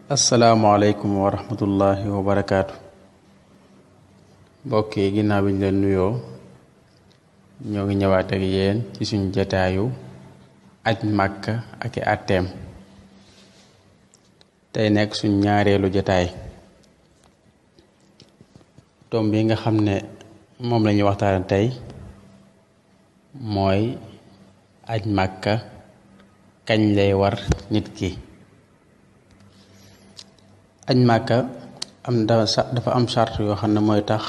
asalaamaaleykum wa rahmatullahi wa barakaatu. mbokk yi ginnaaw bi ñu leen nuyoo ñoo ngi ñëwaat ak yéen ci suñu jataayu aj màkka ak i àtteem. tey nekk suñ ñaareelu jataay. tom bi nga xam ne moom la ñuy waxtaan tey mooy aj màkka kañ lay war nit ki. aj màkka dafa am sart yoo xam ne mooy tax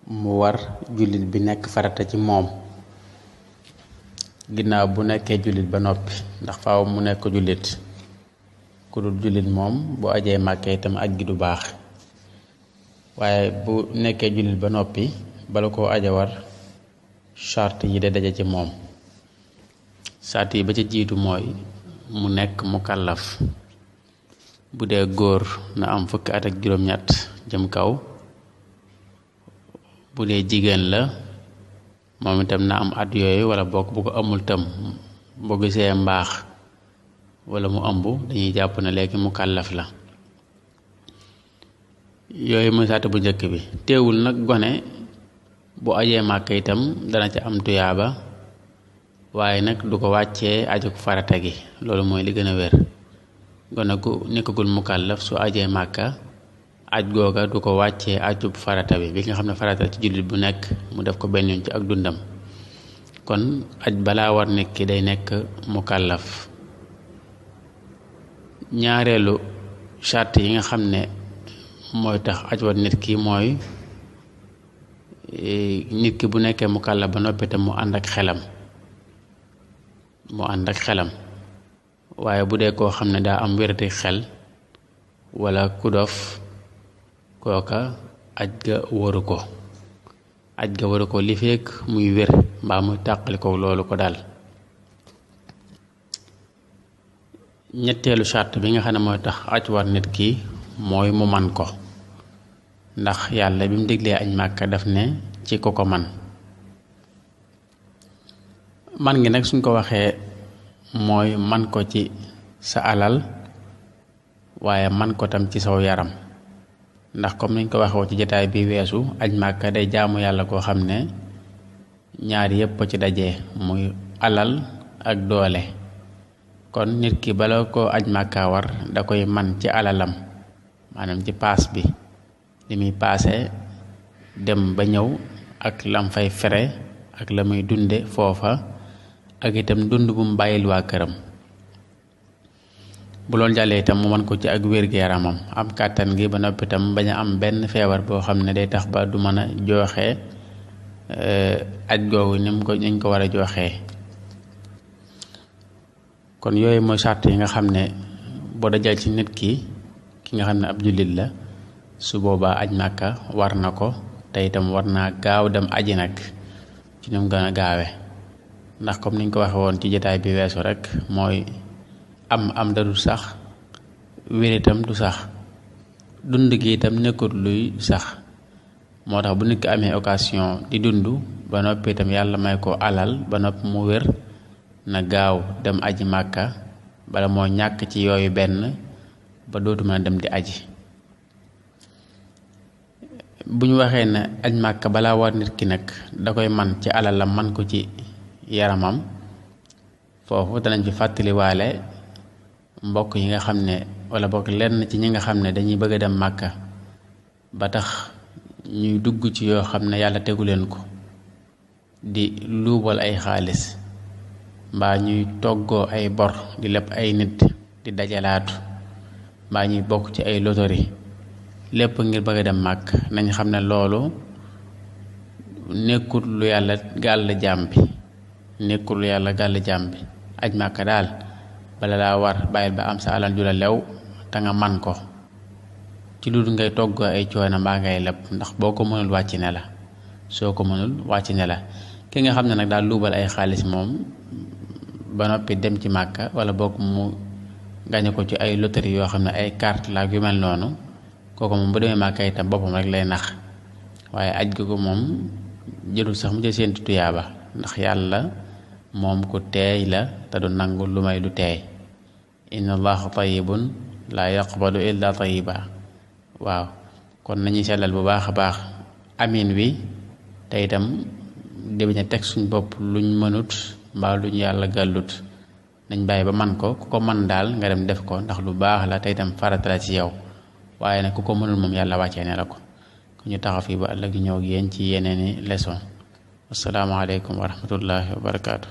mu war jullit bi nekk farata ci moom ginnaaw bu nekkee jullit ba noppi, ndax faaw mu nekk jullit. ku dul jullit moom bu ajee màkka itam aj gi du baax, waaye bu nekkee jullit ba noppi bala koo aja war sart yi de daje ci moom. sart yi ba ca jiitu mooy mu nekk mukallaf. bu dee góor na am fukki at ak juróom-ñett jëm kaw. bu dee jigéen la moom itam na am at yooyu, wala bokk bu ko amul tam boo gisee mbaax wala mu ëmb dañuy jàpp ne léegi mukallaf la. yooyu mooy sart bu njëkk bi. teewul nag gone bu ajee màkk itam dana ca am tuyaaba, waaye nag du ko wàccee ajug farata gi. loolu mooy li gën a wér. gone gu nekkagul mukallaf su ajee màkka aj googa du ko wàccee ajub farata bi nga xam ne farata ci jullit bu nekk mu def ko benn yoon ci ak dundam. kon aj balaa war nit ki day nekk mukallaf. ñaareelu charte yi nga xam ne mooy tax aj war nit ki mooy nit ki bu nekkee mukallaf ba noppi tam mu ànd ak xelam. waaye bu dee koo xam ne daa am wéradi xel wala ku dof, kooka aj ga waru ko li fekk muy wér mbaa muy tàqali ko loolu ko dal. ñetteelu charte bi nga xam ne mooy tax aj war nit ki mooy mu man ko, ndax yàlla bi mu diglee aj màkka daf ne ci ko man. man ngi nag suñ ko waxee mooy man ko ci sa alal, waaye man ko tam ci saw yaram. ndax comme niñ ko waxee ci jotaay bi weesu, aj màkka day jaamu yàlla koo xam ne ñaar yépp ci dajee, muy alal ak doole. kon nit ki bala ko aj màkka war da koy man ci alalam, maanaam ci paas bi, li muy paase dem ba ñëw ak lam fay fere ak la muy dunde foofa, ak itam dund bu mu bàyyil waa këram. bu loolu jàllee itam mu mën ko ci ak wér-gu-yaramam, am kàttan gi ba noppi itam bañ a am benn feebar boo xam ne day tax ba du mën a jooxe aj googu niñ ko war a jooxee. kon yooyu mooy sart yi nga xam ne boo dajal ci nit ki nga xam ne ab jullit la, su boobaa aj màkka war na ko, te itam war naa gaaw dem aji nag ci ni mu gën a gaawe. ndax comme niñ ko waxe woon ci jotaay bi weesu rek, mooy am da du sax, wér itam du sax, dund gi itam nekkut luy sax. moo tax bu nit ki amee occasion di dund ba noppi itam yàlla may ko alal ba noppi mu wér, na gaaw dem aji màkka bala moo ñàkk ci yooyu benn ba dootu mën a dem di aji. bu ñu waxee ne aj màkka balaa war nit ki nag da koy man ci alalam man ko ci yaramam, foofu danañ fi fàttaliwaale mbokk yi nga xam ne, wala bokk lenn ci ñi nga xam ne dañuy bëgg a dem màkka ba tax ñuy dugg ci yoo xam ne yàlla tegu leen ko, di luubal ay xaalis mbaa ñuy toggoo ay bor di leb ay nit di dajalaatu, mbaa ñuy bokk ci ay lotori, lépp ngir bëgg a dem màkk. nañ xam ne loolu nekkul lu yàlla gàll jaam bi. aj màkka daal bala laa war bàyyil ba am sa alal ju la lew te nga man ko, ci lu ngay togg ay coono mbaa ngay leb, ndax boo ko mënul wàcc ne la. soo ko mënul wàcc ne la. ki nga xam ne nag daal luubal ay xaalis moom ba noppi dem ci màkka, wala bokk mu gañe ko ci ay loterie yoo xam ne ay carte la yu mel noonu, kooku moom bu demee màkka itam boppam rek lay nax. waaye aj googu moom jëlul sax mu jël seen tuyaaba, ndax yàlla moom ku teey la te du nangu lu may lu teey. inna allaha tayyibun laa yaqbalu illa tayyiba waaw kon nañuy sellal bu baax a baax amin wi te itam di bañ a teg suñ bopp luñ mënut mbaa luñ yàlla gàllut nañ bàyyi ba man ko ku ko man daal nga dem def ko ndax lu baax la te itam farata la ci yow waaye nag ku ko mënul moom yàlla wàccee ne la ko ku ñu taxaw fii ba ëllëg ñëw ak yéen ci yeneeni leçon assalaamu aleykum wa rahmatullahi wa barakaatu